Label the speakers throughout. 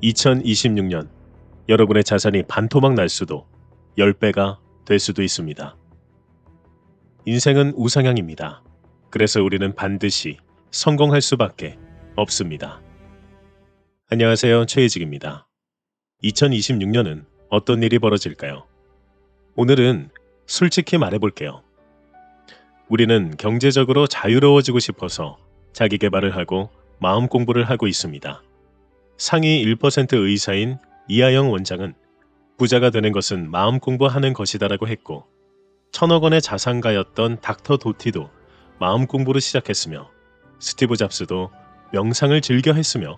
Speaker 1: 2026년 여러분의 자산이 반토막 날 수도 10배가 될 수도 있습니다. 인생은 우상향입니다. 그래서 우리는 반드시 성공할 수밖에 없습니다. 안녕하세요. 최혜직입니다. 2026년은 어떤 일이 벌어질까요? 오늘은 솔직히 말해볼게요. 우리는 경제적으로 자유로워지고 싶어서 자기 개발을 하고 마음 공부를 하고 있습니다. 상위 1% 의사인 이하영 원장은 부자가 되는 것은 마음 공부하는 것이다라고 했고, 1,000억 원의 자산가였던 닥터 도티도 마음 공부를 시작했으며, 스티브 잡스도 명상을 즐겨 했으며,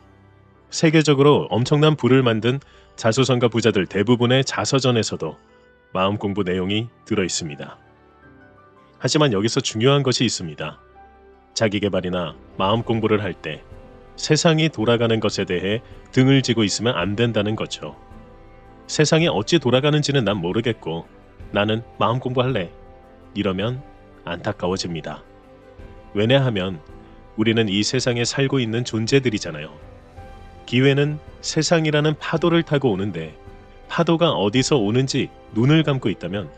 Speaker 1: 세계적으로 엄청난 부를 만든 자수성가 부자들 대부분의 자서전에서도 마음 공부 내용이 들어 있습니다. 하지만 여기서 중요한 것이 있습니다. 자기 개발이나 마음 공부를 할 때 세상이 돌아가는 것에 대해 등을 지고 있으면 안 된다는 거죠. 세상이 어찌 돌아가는지는 난 모르겠고 나는 마음 공부할래. 이러면 안타까워집니다. 왜냐하면 우리는 이 세상에 살고 있는 존재들이잖아요. 기회는 세상이라는 파도를 타고 오는데 파도가 어디서 오는지 눈을 감고 있다면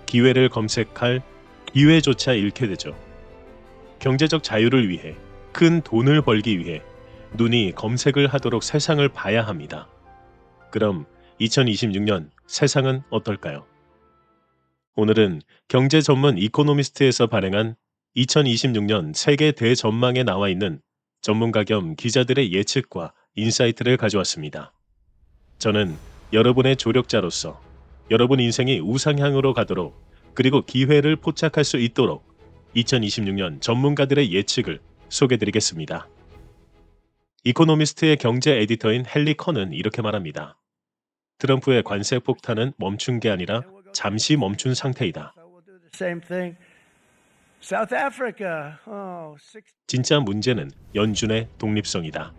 Speaker 1: 기회를 검색할 기회조차 잃게 되죠. 경제적 자유를 위해, 큰 돈을 벌기 위해 눈이 검색을 하도록 세상을 봐야 합니다. 그럼 2026년 세상은 어떨까요? 오늘은 경제 전문 이코노미스트에서 발행한 2026년 세계 대전망에 나와 있는 전문가 겸 기자들의 예측과 인사이트를 가져왔습니다. 저는 여러분의 조력자로서 여러분 인생이 우상향으로 가도록, 그리고 기회를 포착할 수 있도록 2026년 전문가들의 예측을 소개드리겠습니다. 이코노미스트의 경제 에디터인 헨리 컨은 이렇게 말합니다. 트럼프의 관세 폭탄은 멈춘 게 아니라 잠시 멈춘 상태이다. 진짜 문제는 연준의 독립성이다.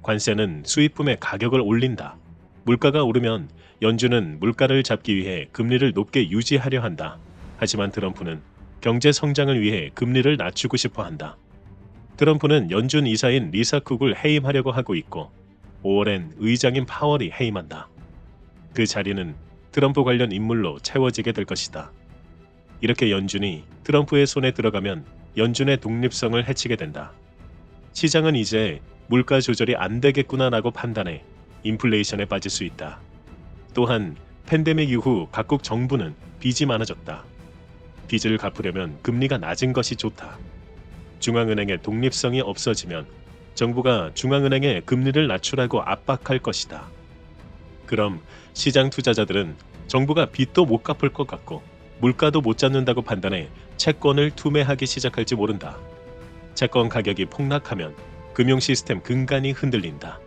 Speaker 1: 관세는 수입품의 가격을 올린다. 물가가 오르면 연준은 물가를 잡기 위해 금리를 높게 유지하려 한다. 하지만 트럼프는 경제 성장을 위해 금리를 낮추고 싶어 한다. 트럼프는 연준 이사인 리사 쿡을 해임하려고 하고 있고 5월엔 의장인 파월이 해임한다. 그 자리는 트럼프 관련 인물로 채워지게 될 것이다. 이렇게 연준이 트럼프의 손에 들어가면 연준의 독립성을 해치게 된다. 시장은 이제 물가 조절이 안 되겠구나라고 판단해 인플레이션에 빠질 수 있다. 또한 팬데믹 이후 각국 정부는 빚이 많아졌다. 빚을 갚으려면 금리가 낮은 것이 좋다. 중앙은행의 독립성이 없어지면 정부가 중앙은행에 금리를 낮추라고 압박할 것이다. 그럼 시장 투자자들은 정부가 빚도 못 갚을 것 같고 물가도 못 잡는다고 판단해 채권을 투매하기 시작할지 모른다. 채권 가격이 폭락하면 금융 시스템 근간이 흔들린다.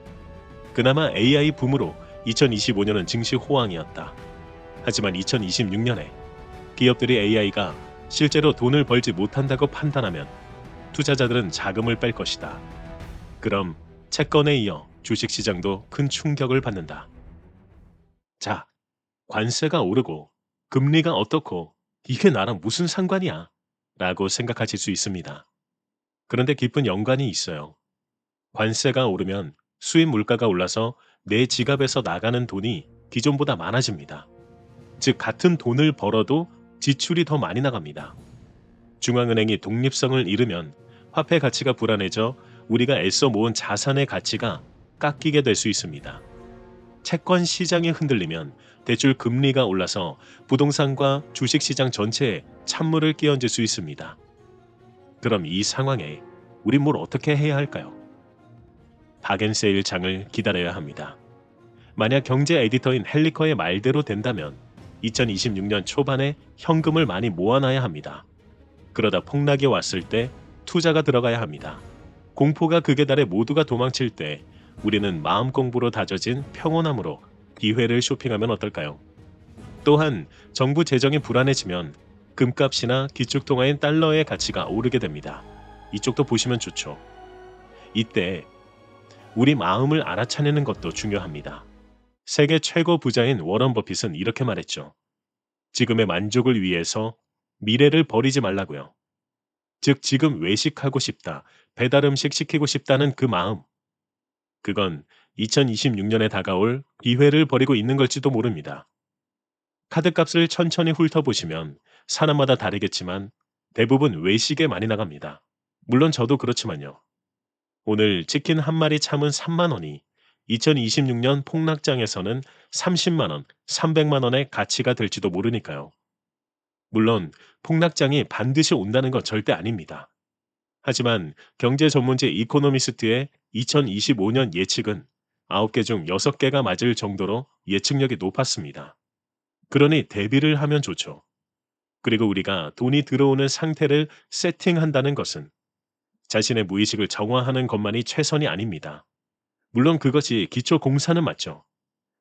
Speaker 1: 그나마 AI 붐으로 2025년은 증시 호황이었다. 하지만 2026년에 기업들이 AI가 실제로 돈을 벌지 못한다고 판단하면 투자자들은 자금을 뺄 것이다. 그럼 채권에 이어 주식시장도 큰 충격을 받는다. 자, 관세가 오르고 금리가 어떻고 이게 나랑 무슨 상관이야? 라고 생각하실 수 있습니다. 그런데 깊은 연관이 있어요. 관세가 오르면 수입 물가가 올라서 내 지갑에서 나가는 돈이 기존보다 많아집니다. 즉 같은 돈을 벌어도 지출이 더 많이 나갑니다. 중앙은행이 독립성을 잃으면 화폐 가치가 불안해져 우리가 애써 모은 자산의 가치가 깎이게 될 수 있습니다. 채권 시장이 흔들리면 대출 금리가 올라서 부동산과 주식시장 전체에 찬물을 끼얹을 수 있습니다. 그럼 이 상황에 우린 뭘 어떻게 해야 할까요? 박앤세일 장을 기다려야 합니다. 만약 경제 에디터인 헨리커의 말대로 된다면 2026년 초반에 현금을 많이 모아놔야 합니다. 그러다 폭락이 왔을 때 투자가 들어가야 합니다. 공포가 극에 달해 모두가 도망칠 때 우리는 마음 공부로 다져진 평온함으로 기회를 쇼핑하면 어떨까요? 또한 정부 재정이 불안해지면 금값이나 기축통화인 달러의 가치가 오르게 됩니다. 이쪽도 보시면 좋죠. 이때 우리 마음을 알아차리는 것도 중요합니다. 세계 최고 부자인 워런 버핏은 이렇게 말했죠. 지금의 만족을 위해서 미래를 버리지 말라고요. 즉 지금 외식하고 싶다, 배달 음식 시키고 싶다는 그 마음. 그건 2026년에 다가올 기회를 버리고 있는 걸지도 모릅니다. 카드값을 천천히 훑어보시면 사람마다 다르겠지만 대부분 외식에 많이 나갑니다. 물론 저도 그렇지만요. 오늘 치킨 한 마리 참은 3만 원이 2026년 폭락장에서는 30만 원, 300만 원의 가치가 될지도 모르니까요. 물론 폭락장이 반드시 온다는 건 절대 아닙니다. 하지만 경제 전문지 이코노미스트의 2025년 예측은 9개 중 6개가 맞을 정도로 예측력이 높았습니다. 그러니 대비를 하면 좋죠. 그리고 우리가 돈이 들어오는 상태를 세팅한다는 것은 자신의 무의식을 정화하는 것만이 최선이 아닙니다. 물론 그것이 기초 공사는 맞죠.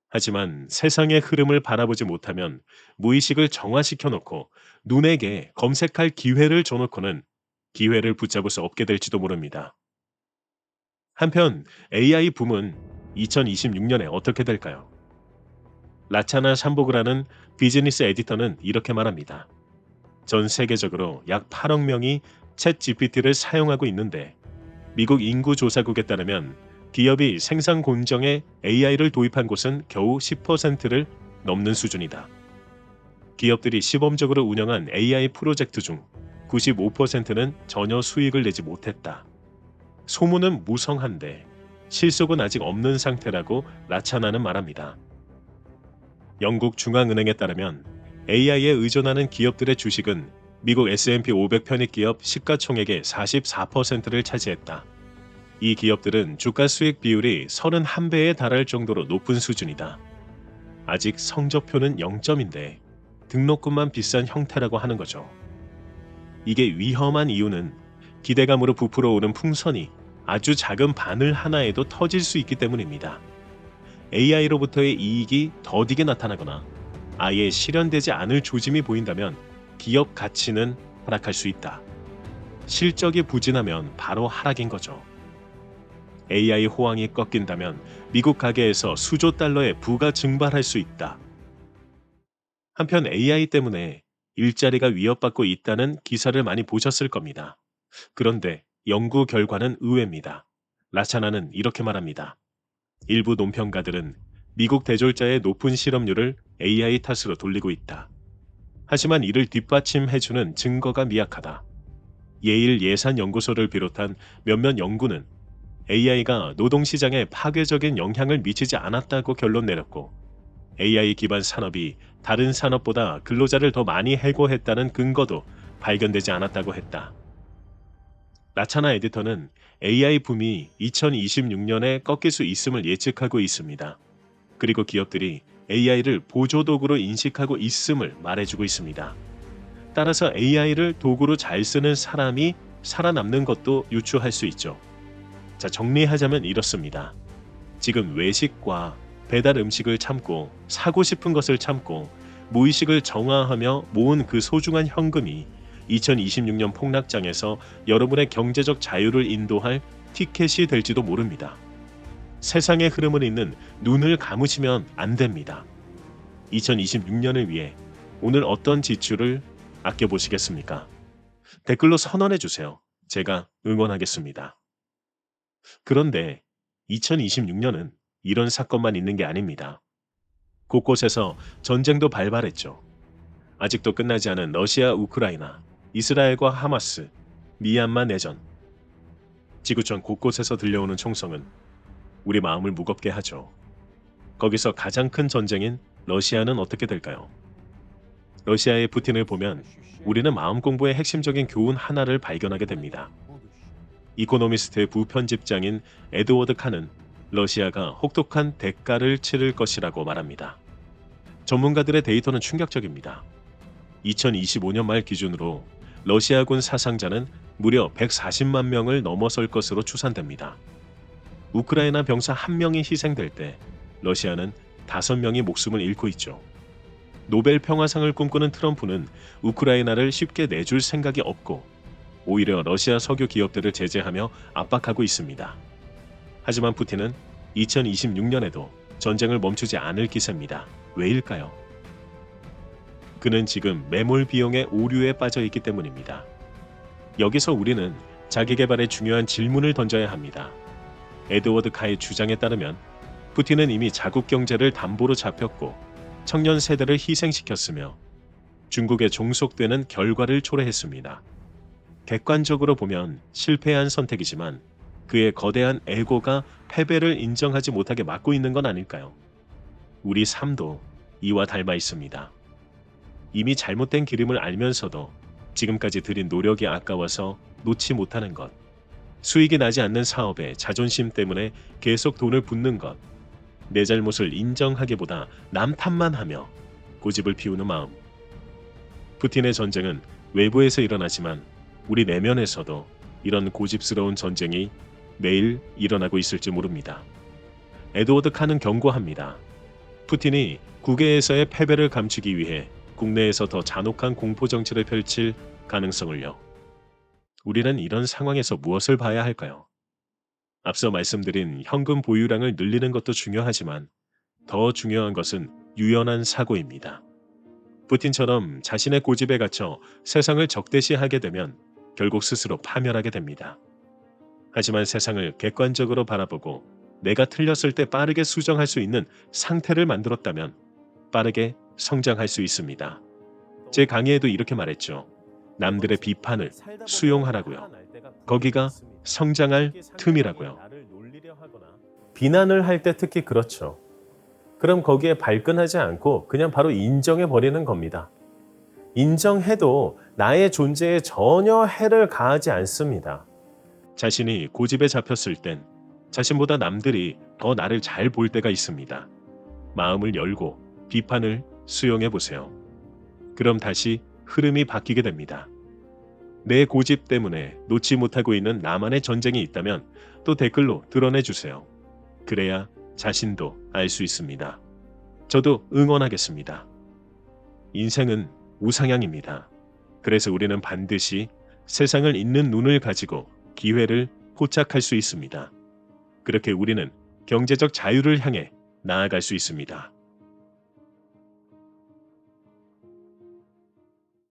Speaker 1: 하지만 세상의 흐름을 바라보지 못하면 무의식을 정화시켜 놓고 눈에게 검색할 기회를 줘놓고는 기회를 붙잡을 수 없게 될지도 모릅니다. 한편 AI 붐은 2026년에 어떻게 될까요? 라차나 샴보그라는 비즈니스 에디터는 이렇게 말합니다. 전 세계적으로 약 8억 명이 챗 GPT를 사용하고 있는데 미국 인구조사국에 따르면 기업이 생산 공정에 AI를 도입한 곳은 겨우 10%를 넘는 수준이다. 기업들이 시범적으로 운영한 AI 프로젝트 중 95%는 전혀 수익을 내지 못했다. 소문은 무성한데 실속은 아직 없는 상태라고 라차나는 말합니다. 영국 중앙은행에 따르면 AI에 의존하는 기업들의 주식은 미국 S&P 500 편입기업 시가총액의 44%를 차지했다. 이 기업들은 주가 수익 비율이 31배에 달할 정도로 높은 수준이다. 아직 성적표는 0점인데 등록금만 비싼 형태라고 하는 거죠. 이게 위험한 이유는 기대감으로 부풀어 오른 풍선이 아주 작은 바늘 하나에도 터질 수 있기 때문입니다. AI로부터의 이익이 더디게 나타나거나 아예 실현되지 않을 조짐이 보인다면 기업 가치는 하락할 수 있다. 실적이 부진하면 바로 하락인 거죠. AI 호황이 꺾인다면 미국 가계에서 수조 달러의 부가 증발할 수 있다. 한편 AI 때문에 일자리가 위협받고 있다는 기사를 많이 보셨을 겁니다. 그런데 연구 결과는 의외입니다. 라차나는 이렇게 말합니다. 일부 논평가들은 미국 대졸자의 높은 실업률을 AI 탓으로 돌리고 있다. 하지만 이를 뒷받침해주는 증거가 미약하다. 예일 예산연구소를 비롯한 몇몇 연구는 AI가 노동시장에 파괴적인 영향을 미치지 않았다고 결론 내렸고 AI 기반 산업이 다른 산업보다 근로자를 더 많이 해고했다는 근거도 발견되지 않았다고 했다. 라차나 에디터는 AI 붐이 2026년에 꺾일 수 있음을 예측하고 있습니다. 그리고 기업들이 AI를 보조도구로 인식하고 있음을 말해주고 있습니다. 따라서 AI를 도구로 잘 쓰는 사람이 살아남는 것도 유추할 수 있죠. 자, 정리하자면 이렇습니다. 지금 외식과 배달 음식을 참고 사고 싶은 것을 참고 무의식을 정화하며 모은 그 소중한 현금이 2026년 폭락장에서 여러분의 경제적 자유를 인도할 티켓이 될지도 모릅니다. 세상의 흐름을 잇는 눈을 감으시면 안 됩니다. 2026년을 위해 오늘 어떤 지출을 아껴보시겠습니까? 댓글로 선언해 주세요. 제가 응원하겠습니다. 그런데 2026년은 이런 사건만 있는 게 아닙니다. 곳곳에서 전쟁도 발발했죠. 아직도 끝나지 않은 러시아, 우크라이나, 이스라엘과 하마스, 미얀마 내전. 지구촌 곳곳에서 들려오는 총성은 우리 마음을 무겁게 하죠. 거기서 가장 큰 전쟁인 러시아는 어떻게 될까요? 러시아의 푸틴을 보면 우리는 마음 공부의 핵심적인 교훈 하나를 발견하게 됩니다. 이코노미스트의 부편집장인 에드워드 칸은 러시아가 혹독한 대가를 치를 것이라고 말합니다. 전문가들의 데이터는 충격적입니다. 2025년 말 기준으로 러시아군 사상자는 무려 140만 명을 넘어설 것으로 추산됩니다. 우크라이나 병사 1명이 희생될 때 러시아는 5명이 목숨을 잃고 있죠. 노벨 평화상을 꿈꾸는 트럼프는 우크라이나를 쉽게 내줄 생각이 없고 오히려 러시아 석유 기업들을 제재하며 압박하고 있습니다. 하지만 푸틴은 2026년에도 전쟁을 멈추지 않을 기세입니다. 왜일까요? 그는 지금 매몰 비용의 오류에 빠져 있기 때문입니다. 여기서 우리는 자기개발에 중요한 질문을 던져야 합니다. 에드워드 카의 주장에 따르면 푸틴은 이미 자국 경제를 담보로 잡혔고 청년 세대를 희생시켰으며 중국에 종속되는 결과를 초래했습니다. 객관적으로 보면 실패한 선택이지만 그의 거대한 에고가 패배를 인정하지 못하게 막고 있는 건 아닐까요? 우리 삶도 이와 닮아 있습니다. 이미 잘못된 기름을 알면서도 지금까지 들인 노력이 아까워서 놓지 못하는 것, 수익이 나지 않는 사업에 자존심 때문에 계속 돈을 붓는 것, 내 잘못을 인정하기보다 남 탓만 하며 고집을 피우는 마음. 푸틴의 전쟁은 외부에서 일어나지만 우리 내면에서도 이런 고집스러운 전쟁이 매일 일어나고 있을지 모릅니다. 에드워드 칸은 경고합니다. 푸틴이 국외에서의 패배를 감추기 위해 국내에서 더 잔혹한 공포 정치를 펼칠 가능성을요. 우리는 이런 상황에서 무엇을 봐야 할까요? 앞서 말씀드린 현금 보유량을 늘리는 것도 중요하지만 더 중요한 것은 유연한 사고입니다. 푸틴처럼 자신의 고집에 갇혀 세상을 적대시하게 되면 결국 스스로 파멸하게 됩니다. 하지만 세상을 객관적으로 바라보고 내가 틀렸을 때 빠르게 수정할 수 있는 상태를 만들었다면 빠르게 성장할 수 있습니다. 제 강의에도 이렇게 말했죠. 남들의 비판을 수용하라고요. 거기가 성장할 틈이라고요.
Speaker 2: 비난을 할 때 특히 그렇죠. 그럼 거기에 발끈하지 않고 그냥 바로 인정해 버리는 겁니다. 인정해도 나의 존재에 전혀 해를 가하지 않습니다.
Speaker 1: 자신이 고집에 잡혔을 땐 자신보다 남들이 더 나를 잘 볼 때가 있습니다. 마음을 열고 비판을 수용해 보세요. 그럼 다시 흐름이 바뀌게 됩니다. 내 고집 때문에 놓지 못하고 있는 나만의 전쟁이 있다면 또 댓글로 드러내 주세요. 그래야 자신도 알 수 있습니다. 저도 응원하겠습니다. 인생은 우상향입니다. 그래서 우리는 반드시 세상을 잇는 눈을 가지고 기회를 포착할 수 있습니다. 그렇게 우리는 경제적 자유를 향해 나아갈 수 있습니다.